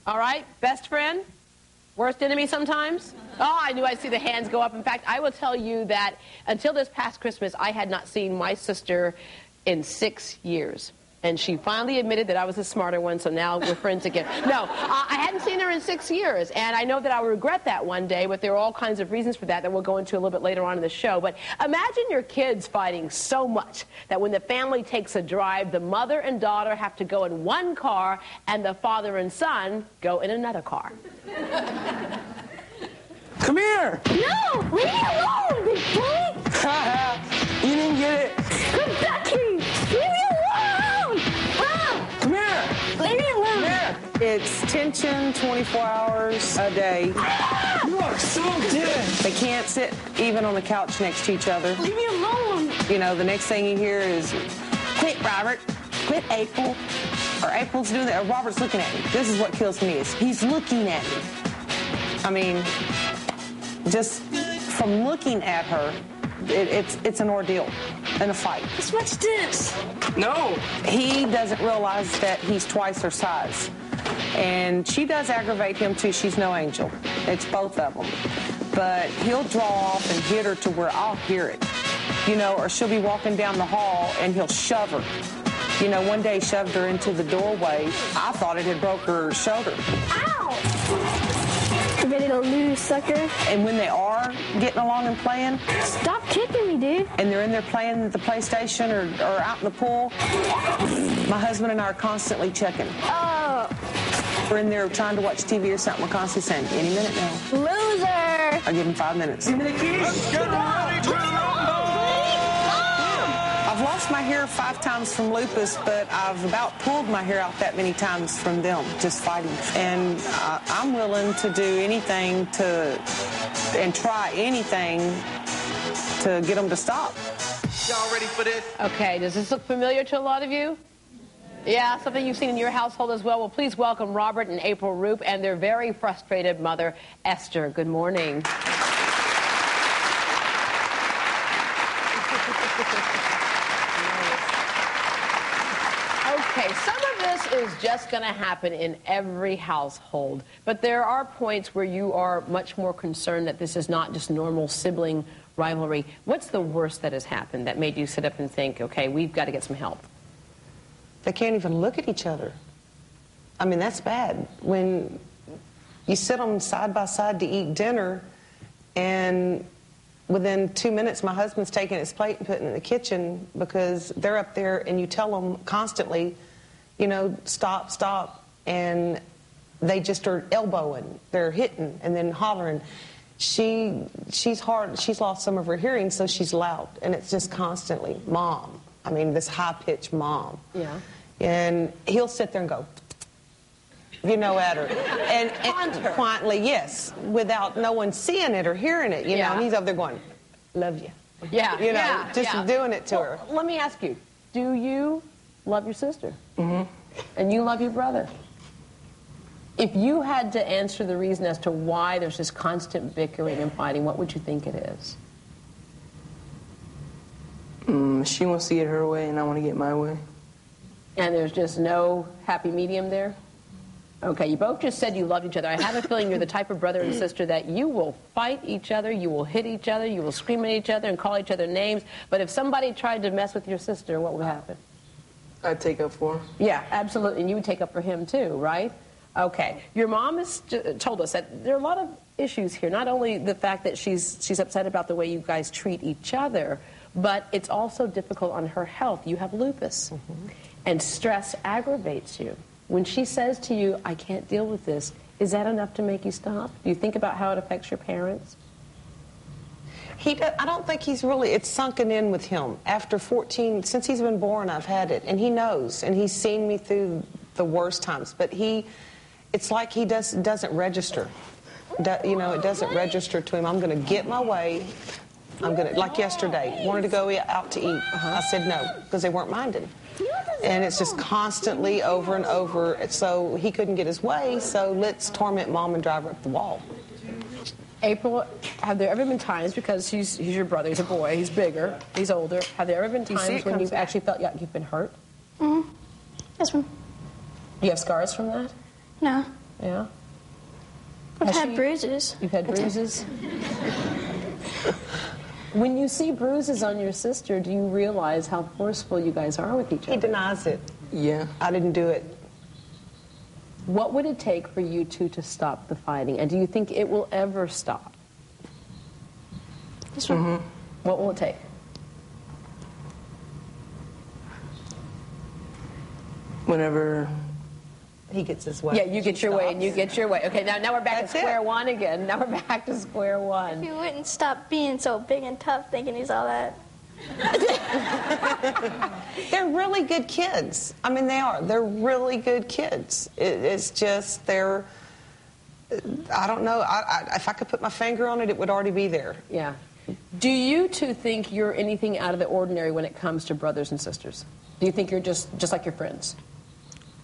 All right, best friend? Worst enemy sometimes? Oh, I knew I'd see the hands go up. In fact, I will tell you that until this past Christmas, I had not seen my sister in 6 years. And she finally admitted that I was the smarter one, so now we're friends again. No, I hadn't seen her in 6 years, and I know that I'll regret that one day, but there are all kinds of reasons for that we'll go into a little bit later on in the show. But imagine your kids fighting so much that when the family takes a drive, the mother and daughter have to go in one car, and the father and son go in another car. Come here! No! Leave me alone, big boy! You didn't get it. Come back here! Leave me alone! Ah! Come here! Leave me alone! Come here! It's tension 24 hours a day. Ah! You are so good! They can't sit even on the couch next to each other. Leave me alone! You know, the next thing you hear is, quit, Robert. Quit, April. Or April's doing that, or Robert's looking at me. This is what kills me, is he's looking at me. I mean, just from looking at her, it's an ordeal and a fight. Let's watch this. No! He doesn't realize that he's twice her size. And she does aggravate him, too. She's no angel. It's both of them. But he'll draw off and hit her to where I'll hear it. You know, or she'll be walking down the hall and he'll shove her. You know, one day he shoved her into the doorway. I thought it had broke her shoulder. Ow! You ready to lose, sucker? And when they are getting along and playing, Stop kicking me, dude. and they're in there playing at the PlayStation or out in the pool, my husband and I are constantly checking. Oh, We're in there trying to watch TV or something. We're constantly saying, any minute now. loser! I give him 5 minutes. Give me the keys! Let's get ready to rumble! I've lost my hair 5 times from lupus, but I've about pulled my hair out that many times from them, just fighting. And I'm willing to do anything and try anything to get them to stop. Y'all ready for this? Okay, does this look familiar to a lot of you? Yeah, something you've seen in your household as well. Well, please welcome Robert and April Roop and their very frustrated mother, Esther. Good morning. Okay, some of this is just going to happen in every household, but there are points where you are much more concerned that this is not just normal sibling rivalry. What's the worst that has happened that made you sit up and think, okay, we've got to get some help? They can't even look at each other. I mean, that's bad. When you sit them side by side to eat dinner, and within 2 minutes, my husband's taking his plate and putting it in the kitchen because they're up there, and you tell them constantly, you know, stop, stop, and they just are elbowing, they're hitting, and then hollering. She's hard. She's lost some of her hearing, so she's loud, and it's just constantly, Mom. I mean, this high-pitched mom. Yeah. And he'll sit there and go, you know, at her. And quietly, yes, without no one seeing it or hearing it, you know. And he's over there going, love you. Yeah. You know, just doing it to her. Let me ask you, do you love your sister? Mm-hmm. And you love your brother? If you had to answer the reason as to why there's this constant bickering and fighting, what would you think it is? She wants to get her way, and I want to get my way. And there's just no happy medium there? Okay, you both just said you love each other. I have a feeling you're the type of brother and sister that you will fight each other, you will hit each other, you will scream at each other and call each other names. But if somebody tried to mess with your sister, what would happen? I'd take up for her. Yeah, absolutely. And you would take up for him too, right? Okay. Your mom has told us that there are a lot of issues here. Not only the fact that she's upset about the way you guys treat each other, but it's also difficult on her health. You have lupus, and stress aggravates you. When she says to you, I can't deal with this, is that enough to make you stop? Do you think about how it affects your parents? I don't think it's sunken in with him. After 14, since he's been born, I've had it. And he knows, and he's seen me through the worst times. But it's like he doesn't register. You know, it doesn't register to him. I'm going to get my way. Like yesterday, wanted to go out to eat. I said no, because they weren't minding. And it's just constantly over and over. So he couldn't get his way, so let's torment Mom and drive her up the wall. April, have there ever been times, because he's your brother, he's a boy, he's bigger, he's older, have there ever been times when you've actually felt like you've been hurt? Mm-hmm. Yes, ma'am. Do you have scars from that? No. Yeah? I've had bruises. You've had bruises? When you see bruises on your sister, do you realize how forceful you guys are with each other? He denies it. Yeah. I didn't do it. What would it take for you two to stop the fighting? And do you think it will ever stop? Mm-hmm. What will it take? Whenever He gets his way. Yeah, you get your way and you get your way. Okay, now we're back That's at square it. one again. Now we're back to square one. He wouldn't stop being so big and tough, thinking he's all that. They're really good kids. I mean, they are. They're really good kids. It's just they're. I don't know. If I could put my finger on it, it would already be there. Yeah. Do you two think you're anything out of the ordinary when it comes to brothers and sisters? Do you think you're just like your friends?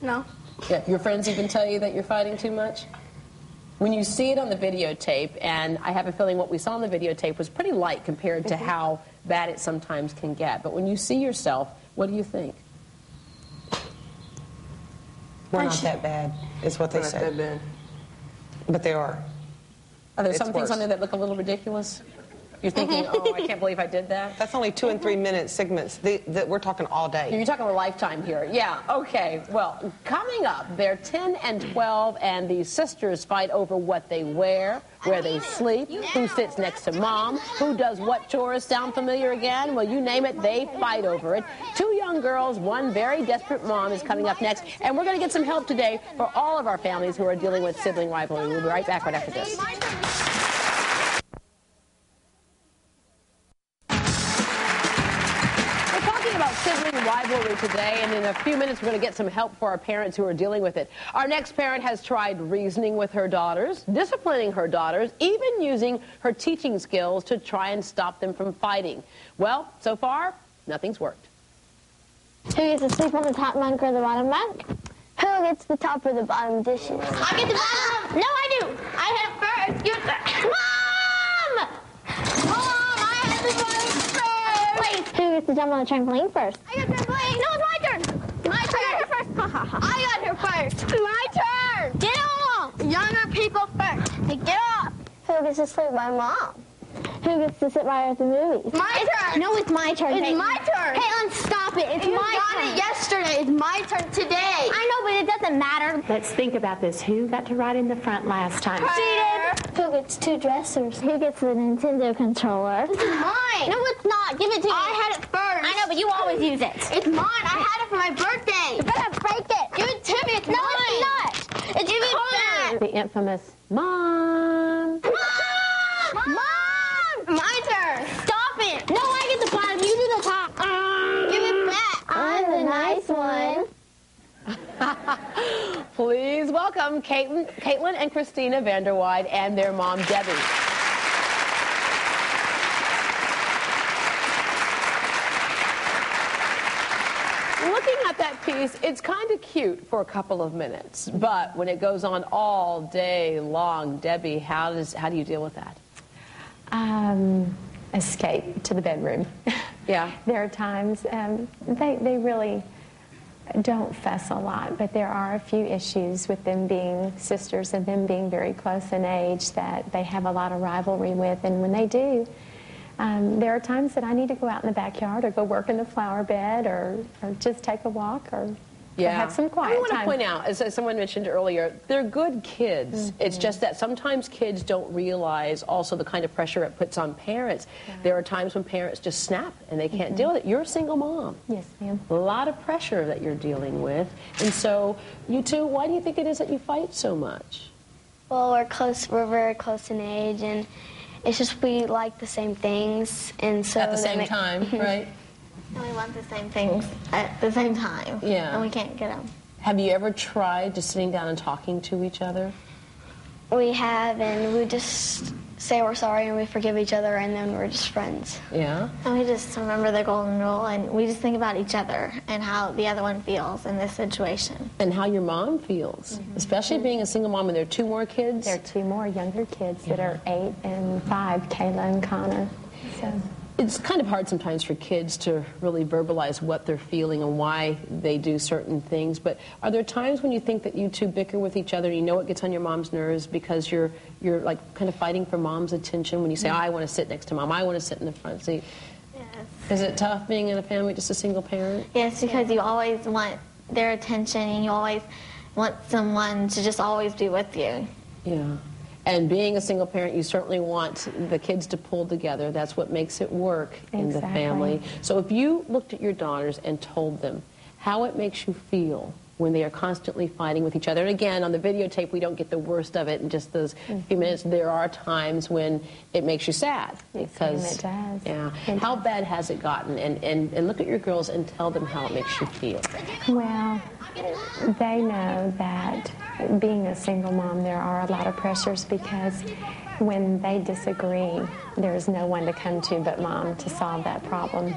No. Yeah. Your friends even tell you that you're fighting too much? When you see it on the videotape, and I have a feeling what we saw on the videotape was pretty light compared to how bad it sometimes can get. But when you see yourself, what do you think? We're not that bad, is what they not say. that bad. But they are. Are there It's some things worse. on there that look a little ridiculous? You're thinking, oh, I can't believe I did that? That's only 2 and 3 minute segments. We're talking all day. You're talking a lifetime here. Yeah, okay. Well, coming up, they're 10 and 12, and these sisters fight over what they wear, where they sleep, who sits next to mom, who does what chores. Sound familiar again? Well, you name it, they fight over it. 2 young girls, 1 very desperate mom is coming up next, and we're going to get some help today for all of our families who are dealing with sibling rivalry. We'll be right back right after this. Sibling rivalry today, and in a few minutes we're going to get some help for our parents who are dealing with it. Our next parent has tried reasoning with her daughters, disciplining her daughters, even using her teaching skills to try and stop them from fighting. Well, so far, nothing's worked. Who gets to sleep on the top bunk or the bottom bunk? Who gets the top or the bottom dishes? I get the bottom. No, I do. I had first. Mom! Mom, I had the bottom first. Wait, who gets to jump on the trampoline first? I got trampoline. No, it's my turn. My turn. I got here first. I got here first. My turn. Get off. Younger people first. Hey, get off. Who gets to sleep by mom? Who gets to sit by her at the movies? My turn. No, it's my turn. It's my turn. Caitlin, stop it. It's my turn. You got it yesterday. It's my turn today. I know, but it doesn't matter. Let's think about this. Who got to ride in the front last time? Cheated. Who gets 2 dressers? Who gets the Nintendo controller? It's mine. No, it's not. Give it to me. I had it first. I know, but you always use it. It's mine. I had it for my birthday. You better break it. Give it to me. It's mine. No, it's not. It's mine. The infamous Mom. Mom! Mom! My turn. Stop it. No, I get the bottom. You do the top. Give it back. I'm the nice one. Please welcome Caitlin and Christina Vanderwide and their mom, Debbie. Looking at that piece, it's kind of cute for a couple of minutes, but when it goes on all day long, Debbie, how do you deal with that? Escape to the bedroom. Yeah. There are times they really don't fuss a lot, but there are a few issues with them being sisters and them being very close in age that they have a lot of rivalry with, and when they do, there are times that I need to go out in the backyard or go work in the flower bed or just take a walk or have some quiet time. I want to point out, as someone mentioned earlier, they're good kids. Mm-hmm. It's just that sometimes kids don't realize also the kind of pressure it puts on parents. Yeah. There are times when parents just snap and they can't deal with it. You're a single mom. Yes, ma'am. A lot of pressure that you're dealing with. And so, you two, why do you think it is that you fight so much? Well, we're close. We're very close in age, and it's just we like the same things, and so at the same time, right? And we want the same things at the same time. Yeah. And we can't get them. Have you ever tried just sitting down and talking to each other? We have, and we just say we're sorry and we forgive each other, and then we're just friends. Yeah? And we just remember the golden rule, and we just think about each other and how the other one feels in this situation. And how your mom feels, especially being a single mom, and there are 2 more kids. There are 2 more younger kids that are 8 and 5, Kayla and Connor. So. It's kind of hard sometimes for kids to really verbalize what they're feeling and why they do certain things, but are there times when you think that you two bicker with each other and you know it gets on your mom's nerves because you're like kind of fighting for mom's attention when you say, I want to sit next to mom, I want to sit in the front seat? Yes. Is it tough being in a family, just a single parent? Yes, because you always want their attention and you always want someone to just always be with you. Yeah. And being a single parent, you certainly want the kids to pull together. That's what makes it work in the family. So if you looked at your daughters and told them how it makes you feel when they are constantly fighting with each other, and again, on the videotape, we don't get the worst of it in just those few minutes. There are times when it makes you sad. Because, it does. Yeah. How bad has it gotten? And look at your girls and tell them how it makes you feel. Well, they know that being a single mom, there are a lot of pressures because when they disagree, there's no one to come to but mom to solve that problem.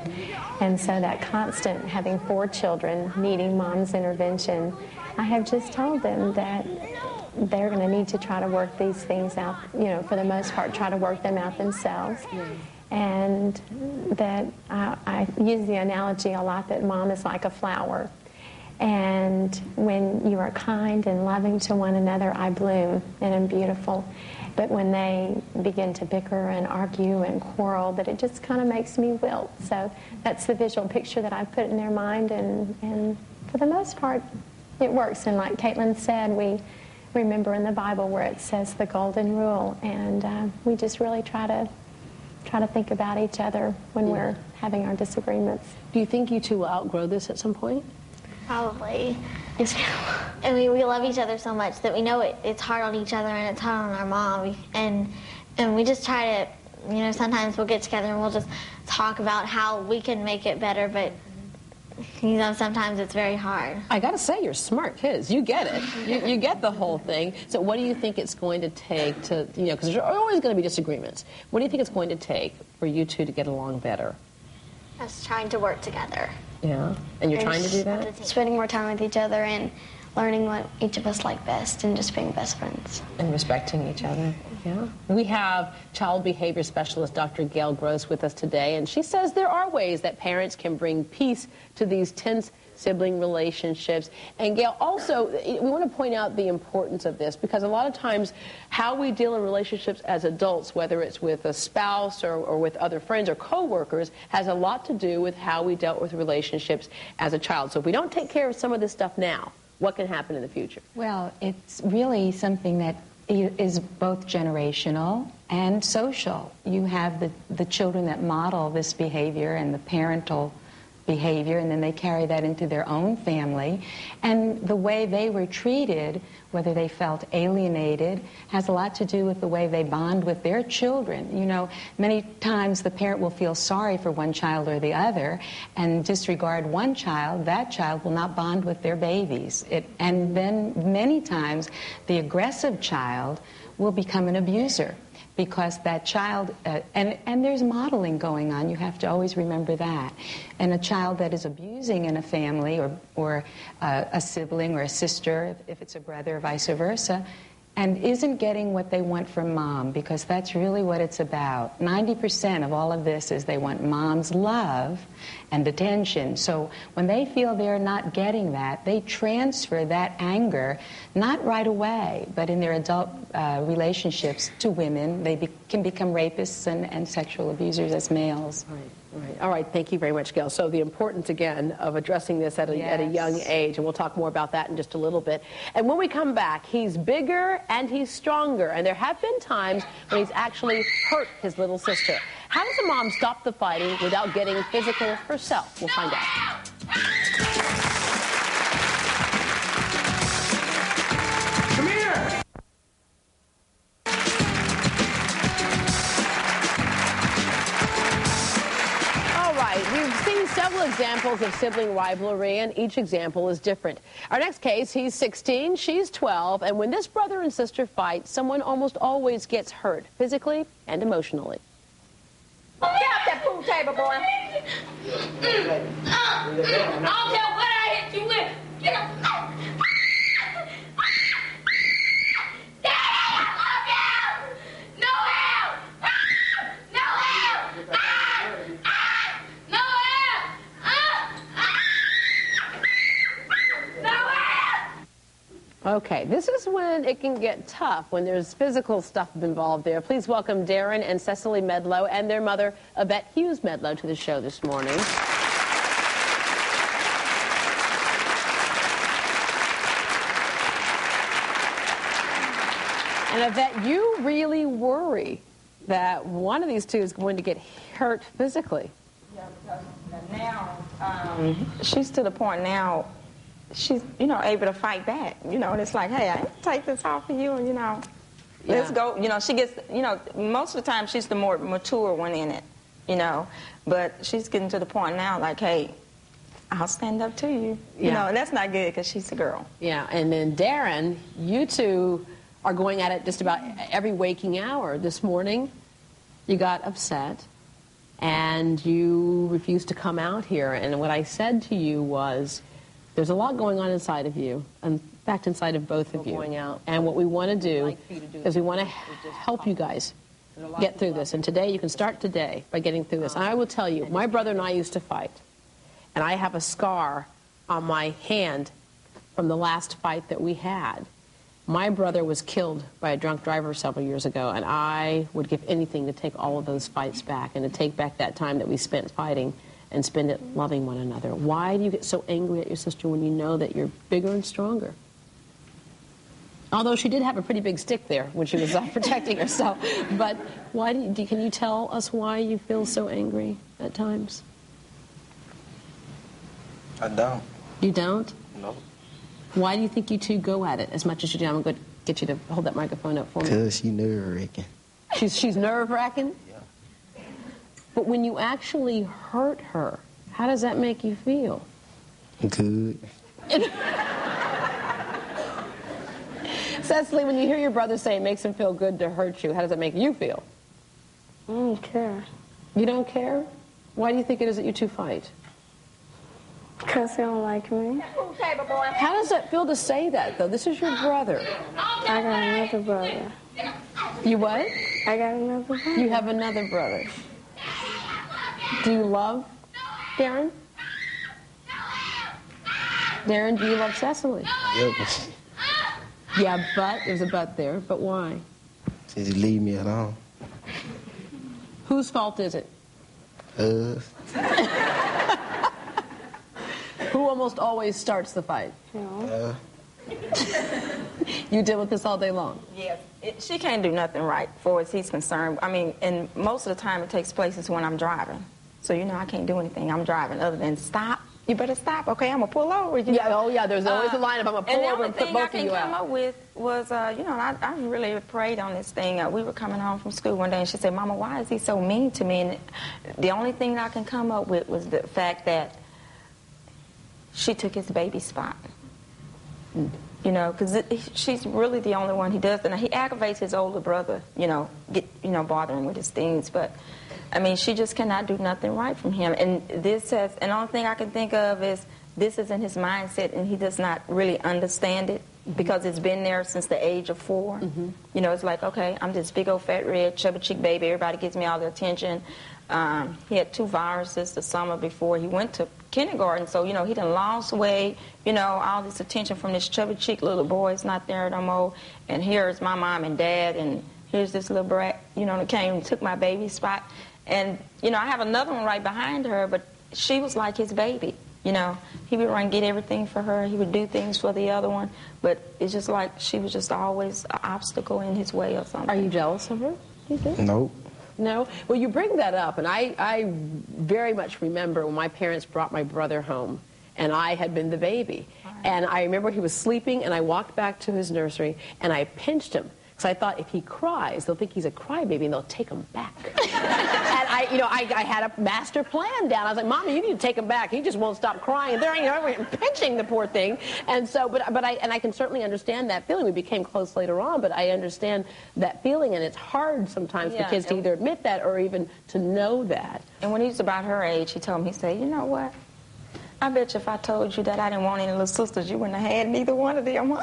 And so that constant having 4 children needing mom's intervention, I have just told them that they're going to need to try to work these things out, you know, for the most part, try to work them out themselves. And that I use the analogy a lot that mom is like a flower. And when you are kind and loving to one another, I bloom and am beautiful. But when they begin to bicker and argue and quarrel, that it just kind of makes me wilt. So that's the visual picture that I put in their mind, and for the most part, it works. And like Caitlin said, we remember in the Bible where it says the golden rule, and we just really try to think about each other when we're having our disagreements. Do you think you two will outgrow this at some point? Probably. And we love each other so much that we know it's hard on each other and it's hard on our mom. And we just try to, you know, sometimes we'll get together and we'll just talk about how we can make it better, but, you know, sometimes it's very hard. I got to say, you're smart kids. You get it. You get the whole thing. So what do you think it's going to take to, you know, because there's always going to be disagreements. What do you think it's going to take for you two to get along better? Us trying to work together. Yeah, and you're trying to do that? Spending more time with each other and learning what each of us like best and just being best friends. And respecting each other, yeah. We have child behavior specialist Dr. Gail Gross with us today, and she says there are ways that parents can bring peace to these tense sibling relationships. And Gail, also, we want to point out the importance of this because a lot of times how we deal in relationships as adults, whether it's with a spouse or with other friends or co-workers, has a lot to do with how we dealt with relationships as a child. So if we don't take care of some of this stuff now, what can happen in the future? Well, it's really something that is both generational and social. You have the children that model this behavior and the parental behavior, and then they carry that into their own family. And the way they were treated, whether they felt alienated, has a lot to do with the way they bond with their children. You know, many times the parent will feel sorry for one child or the other and disregard one child. That child will not bond with their babies. And then many times the aggressive child will become an abuser, because that child, and there's modeling going on, you have to always remember that. And a child that is abusing in a family or a sibling or a sister, if it's a brother or vice versa, and isn't getting what they want from mom, because that's really what it's about. 90% of all of this is they want mom's love and attention. So when they feel they're not getting that, they transfer that anger, not right away, but in their adult relationships to women. They can become rapists and sexual abusers as males. Right. Right. All right. Thank you very much, Gail. So the importance, again, of addressing this at a young age, and we'll talk more about that in just a little bit. And when we come back, he's bigger and he's stronger, and there have been times when he's actually hurt his little sister. How does a mom stop the fighting without getting physical herself? We'll find out. Come here! We've seen several examples of sibling rivalry, and each example is different. Our next case, he's 16, she's 12, and when this brother and sister fight, someone almost always gets hurt, physically and emotionally. Get off that pool table, boy. I don't care what I hit you with. Get up. Daddy, I love you. No help. No help. Okay, this is when it can get tough, when there's physical stuff involved there. Please welcome Darren and Cecily Medlow and their mother, Yvette Hughes Medlow, to the show this morning. And Yvette, you really worry that one of these two is going to get hurt physically. Yeah, because now she's to the point now she's, able to fight back. And it's like, hey, I ain't take this off of you, and, let's go. She gets, most of the time she's the more mature one in it, But she's getting to the point now, like, hey, I'll stand up to you. And that's not good because she's a girl. Yeah, and then Darren, you two are going at it just about every waking hour. This morning, you got upset, and you refused to come out here. And what I said to you was, there's a lot going on inside of you, in fact, inside of both of you. Going out. And what we want to do is we want to help you guys get through this. And today, you can start today by getting through this. And I will tell you, my brother and I used to fight, and I have a scar on my hand from the last fight that we had. My brother was killed by a drunk driver several years ago, and I would give anything to take all of those fights back and to take back that time that we spent fighting and spend it loving one another. Why do you get so angry at your sister when you know that you're bigger and stronger? Although she did have a pretty big stick there when she was protecting herself. But why can you tell us why you feel so angry at times? I don't. You don't? No. Why do you think you two go at it as much as you do? I'm going to get you to hold that microphone up for me. Because she's nerve-wracking. She's nerve-wracking? Yeah. But when you actually hurt her, how does that make you feel? Good. Cecily, when you hear your brother say it makes him feel good to hurt you, how does that make you feel? I don't care. You don't care? Why do you think it is that you two fight? Because they don't like me. How does that feel to say that, though? This is your brother. I got another brother. You what? I got another brother. You have another brother. Do you love Darren? Darren, do you love Cecily? Yep. Yeah, but there's a but there. But why? Just leave me alone. Whose fault is it? Who almost always starts the fight? You deal with this all day long? Yes. She can't do nothing right, for as he's concerned. I mean, and most of the time it takes place is when I'm driving. So, I can't do anything. I'm driving other than stop. You better stop. Okay, I'm going to pull over. There's always a line of I'm going to pull over and put both of you out. And the only thing I can come up with was, I really prayed on this thing. We were coming home from school one day, and she said, Mama, why is he so mean to me? And the only thing I can come up with was the fact that she took his baby spot. Because she's really the only one he does. And he aggravates his older brother, bothering with his things. But, I mean, she just cannot do nothing right from him. And and the only thing I can think of is this is in his mindset, and he does not really understand it because it's been there since the age of 4. It's like, okay, I'm this big old fat red chubby cheek baby. Everybody gives me all the attention. He had 2 viruses the summer before he went to kindergarten, so, he done lost weight, all this attention from this chubby cheek little boy is not there no more, and here's my mom and dad, and here's this little brat, that came and took my baby spot, and, I have another one right behind her, but she was like his baby, he would run and get everything for her, he would do things for the other one, but it's just like she was just always an obstacle in his way or something. Are you jealous of her, do you think? Nope. No? Well, you bring that up, and I very much remember when my parents brought my brother home, and I had been the baby. Right. And I remember he was sleeping, and I walked back to his nursery, and I pinched him. Because I thought if he cries, they'll think he's a crybaby, and they'll take him back. And I had a master plan down. I was like, Mommy, you need to take him back. He just won't stop crying. And they're pinching the poor thing. And so, but I can certainly understand that feeling. We became close later on, but I understand that feeling, and it's hard sometimes for kids to either admit that or even to know that. And when he was about her age, he told me, he said, you know what? I bet you if I told you that I didn't want any little sisters, you wouldn't have had neither one of them.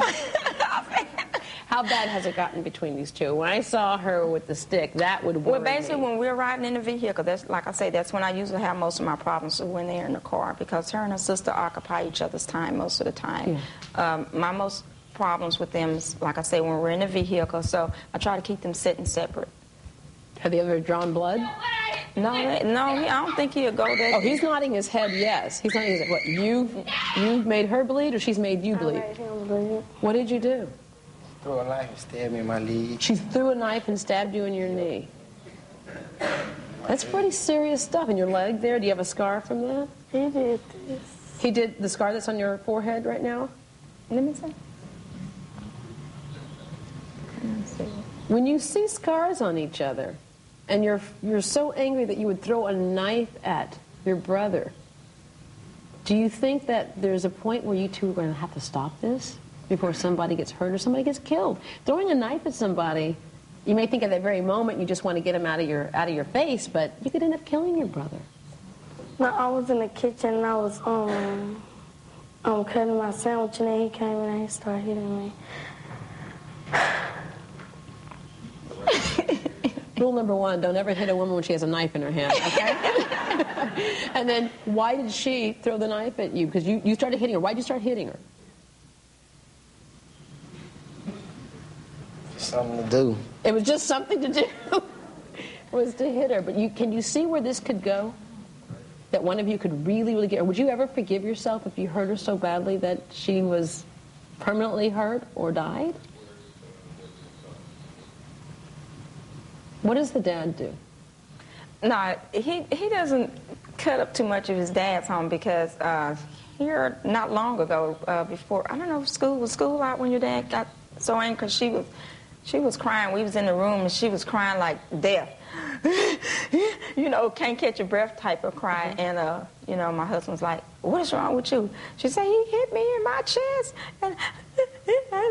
How bad has it gotten between these two? When I saw her with the stick, that would worry me. Well, basically, when we're riding in the vehicle, that's like I say, that's when I usually have most of my problems when they're in the car, because her and her sister occupy each other's time most of the time. Yeah. My most problems with them, like I say, when we're in the vehicle. So I try to keep them sitting separate. Have they ever drawn blood? No, I don't think he'll go there. Oh, he's nodding his head yes. He's nodding his head. What, you've made her bleed or she's made you bleed? I made him bleed. What did you do? Threw a knife and stabbed me in my leg. She threw a knife and stabbed you in your knee. That's pretty serious stuff. In your leg there, do you have a scar from that? He did this. He did the scar that's on your forehead right now? Let me see. When you see scars on each other, and you're so angry that you would throw a knife at your brother, do you think that there's a point where you two are going to have to stop this before somebody gets hurt or somebody gets killed? Throwing a knife at somebody, you may think at that very moment you just want to get him out of your face, but you could end up killing your brother. No, I was in the kitchen and I was cutting my sandwich, and then he came and he started hitting me. Rule number 1, don't ever hit a woman when she has a knife in her hand, okay? And then, why did she throw the knife at you? Because you started hitting her. Why did you start hitting her? Something to do. It was just something to do. Was to hit her. But can you see where this could go? That one of you could really, really get her? Would you ever forgive yourself if you hurt her so badly that she was permanently hurt or died? What does the dad do? No, he doesn't cut up too much of his dad's home because here not long ago, before, I don't know, was school out when your dad got so angry? She was crying. We was in the room and she was crying like death. You know, can't catch your breath type of cry. And you know, my husband's like, "What is wrong with you?" She said, "He hit me in my chest and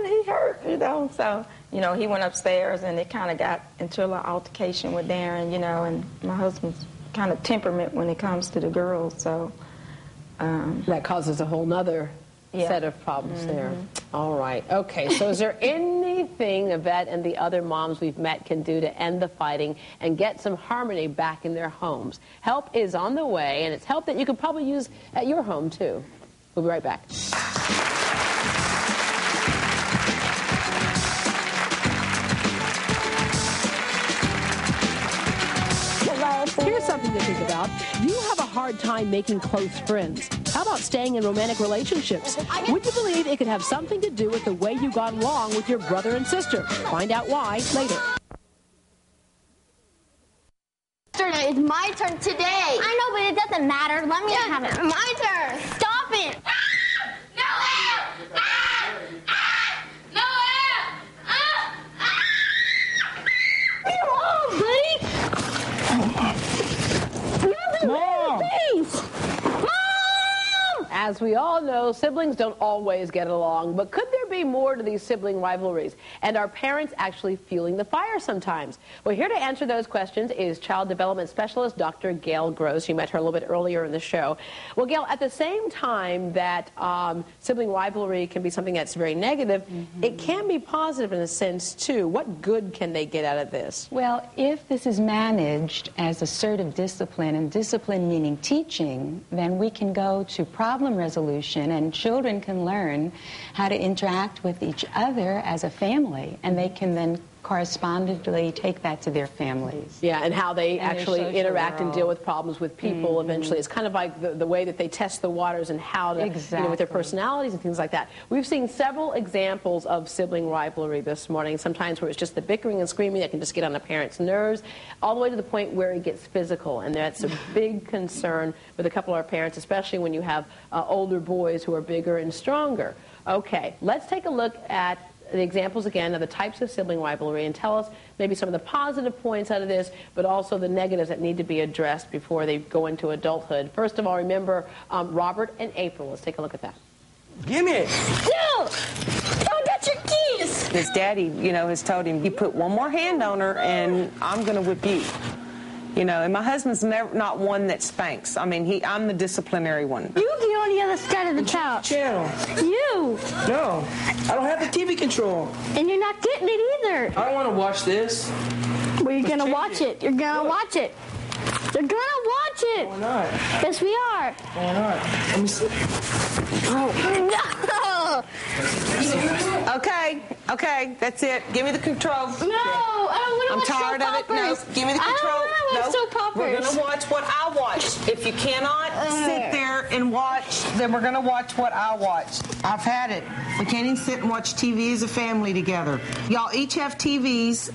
he hurt." You know, so. You know, he went upstairs and it kind of got into a little altercation with Darren, you know, and my husband's kind of temperament when it comes to the girls, so. That causes a whole nother set of problems there. All right. Okay, so is there anything Yvette and the other moms we've met can do to end the fighting and get some harmony back in their homes? Help is on the way, and it's help that you could probably use at your home, too. We'll be right back. Here's something to think about. You have a hard time making close friends. How about staying in romantic relationships? Would you believe it could have something to do with the way you got along with your brother and sister? Find out why later. It's my turn today. I know, but it doesn't matter. Let me have it. My turn. Stop it. As we all know, siblings don't always get along, but could there be more to these sibling rivalries? And are parents actually fueling the fire sometimes? Well, here to answer those questions is child development specialist Dr. Gail Gross. You met her a little bit earlier in the show. Well, Gail, at the same time that sibling rivalry can be something that's very negative, it can be positive in a sense, too. What good can they get out of this? Well, if this is managed as assertive discipline, and discipline meaning teaching, then we can go to problem resolution, and children can learn how to interact with each other as a family, and they can then correspondingly take that to their families. Yeah, and how they actually interact and deal with problems with people eventually. It's kind of like the way that they test the waters and how to, you know, with their personalities and things like that. We've seen several examples of sibling rivalry this morning, sometimes where it's just the bickering and screaming that can just get on a parent's nerves, all the way to the point where it gets physical, and that's a big concern with a couple of our parents, especially when you have older boys who are bigger and stronger. Okay, let's take a look at the examples again of the types of sibling rivalry and tell us maybe some of the positive points out of this, but also the negatives that need to be addressed before they go into adulthood. First of all, remember Robert and April. Let's take a look at that. Give me it. No! Don't touch your keys! His daddy, you know, has told him, you put one more hand on her and I'm going to whip you. You know, and my husband's not one that spanks. I mean, I'm the disciplinary one. You get on the other side of the couch. Channel. You! No, I don't have the TV control. And you're not getting it either. I don't want to watch this. Well, you're going to watch it. You're going to watch it. You're going to watch it. Why not? Yes, we are. Why not? Let me see. Okay, that's it. Give me the control. No, I don't want to watch I'm tired of it. No, give me the control. I don't want to watch soap operas. We're going to watch what I watch. If you cannot sit there and watch, then we're going to watch what I watch. I've had it. We can't even sit and watch TV as a family together. Y'all each have TVs.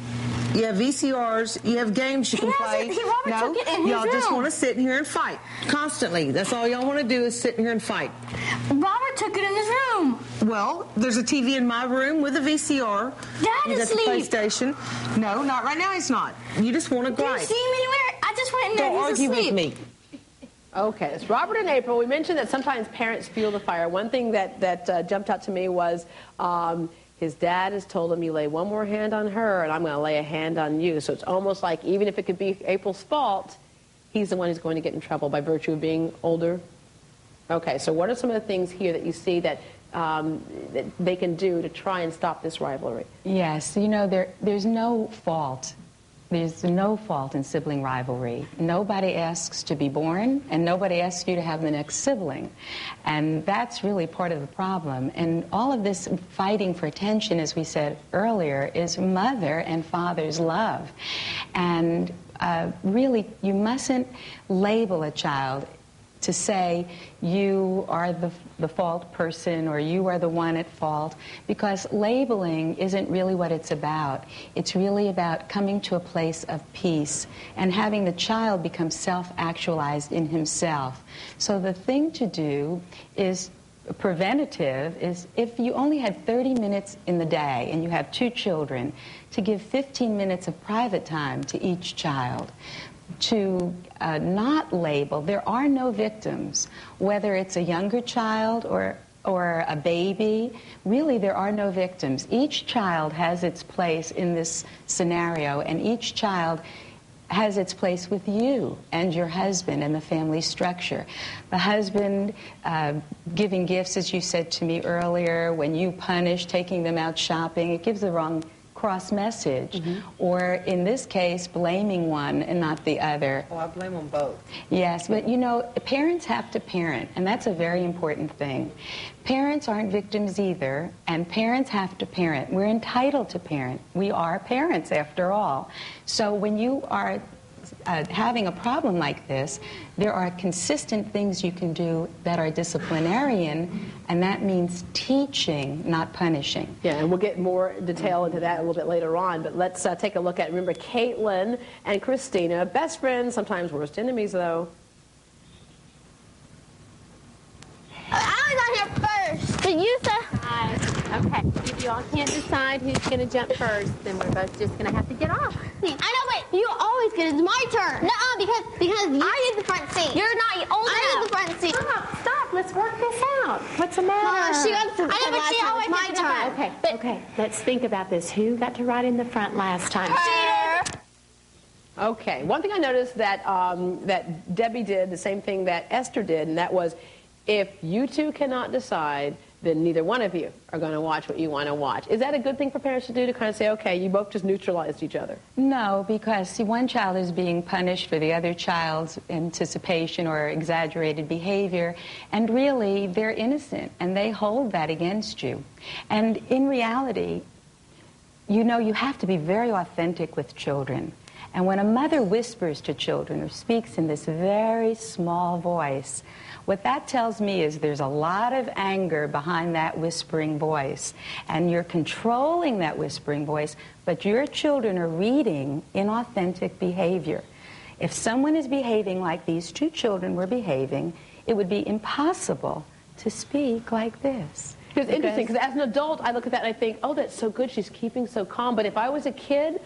You have VCRs. You have games you can play. Robert took it in his y'all just room. want to sit in here and fight constantly. That's all y'all want to do is sit in here and fight. Robert took it in his room. Well, there's a TV in my room with a VCR. Dad you is got the asleep. PlayStation. No, not right now. He's not. You just want to Do you gripe. see him anywhere? I just went in there. Don't He's argue asleep. with me. Okay, it's Robert and April. We mentioned that sometimes parents feel the fire. One thing that jumped out to me was his dad has told him, you lay one more hand on her and I'm going to lay a hand on you. So it's almost like even if it could be April's fault, he's the one who's going to get in trouble by virtue of being older. Okay, so what are some of the things here that you see that they can do to try and stop this rivalry? Yes, you know, there's no fault. There's no fault in sibling rivalry. Nobody asks to be born, and nobody asks you to have the next sibling. And that's really part of the problem. And all of this fighting for attention, as we said earlier, is mother and father's love. And really, you mustn't label a child to say you are the fault person or you are the one at fault, because labeling isn't really what it's about. It's really about coming to a place of peace and having the child become self-actualized in himself. So the thing to do is preventative is if you only had 30 minutes in the day and you have 2 children, to give 15 minutes of private time to each child. To not label. There are no victims, whether it's a younger child or a baby. Really, there are no victims. Each child has its place in this scenario, and each child has its place with you and your husband and the family structure. The husband giving gifts, as you said to me earlier, when you punish, taking them out shopping, it gives the wrong cross message, or in this case, blaming one and not the other. Oh, I blame them both. Yes, but you know, parents have to parent, and that's a very important thing. Parents aren't victims either, and parents have to parent. We're entitled to parent. We are parents, after all. So when you are having a problem like this, there are consistent things you can do that are disciplinarian, and that means teaching, not punishing. Yeah, and we'll get more detail into that a little bit later on, but let's take a look at, remember, Caitlin and Christina, best friends, sometimes worst enemies, though. I was on here first. Did you say? Okay, if you all can't decide who's going to jump first, then we're both just going to have to get off. I know, but you always get it's my turn. No, because you, I get the front seat. You're not old enough. I get the front seat. Stop. Let's work this out. What's the matter? She got the I know, but she always my turn. Okay, let's think about this. Who got to ride in the front last time? Okay, one thing I noticed that that Debbie did, the same thing that Esther did, and that was, if you two cannot decide, then neither one of you are going to watch what you want to watch. Is that a good thing for parents to do, to kind of say, okay, you both just neutralized each other? No, because see, one child is being punished for the other child's anticipation or exaggerated behavior, and really they're innocent, and they hold that against you. And in reality, you know, you have to be very authentic with children. And when a mother whispers to children or speaks in this very small voice, what that tells me is there's a lot of anger behind that whispering voice. And you're controlling that whispering voice, but your children are reading inauthentic behavior. If someone is behaving like these 2 children were behaving, it would be impossible to speak like this. It's interesting, because as an adult, I look at that and I think, oh, that's so good, she's keeping so calm. But if I was a kid,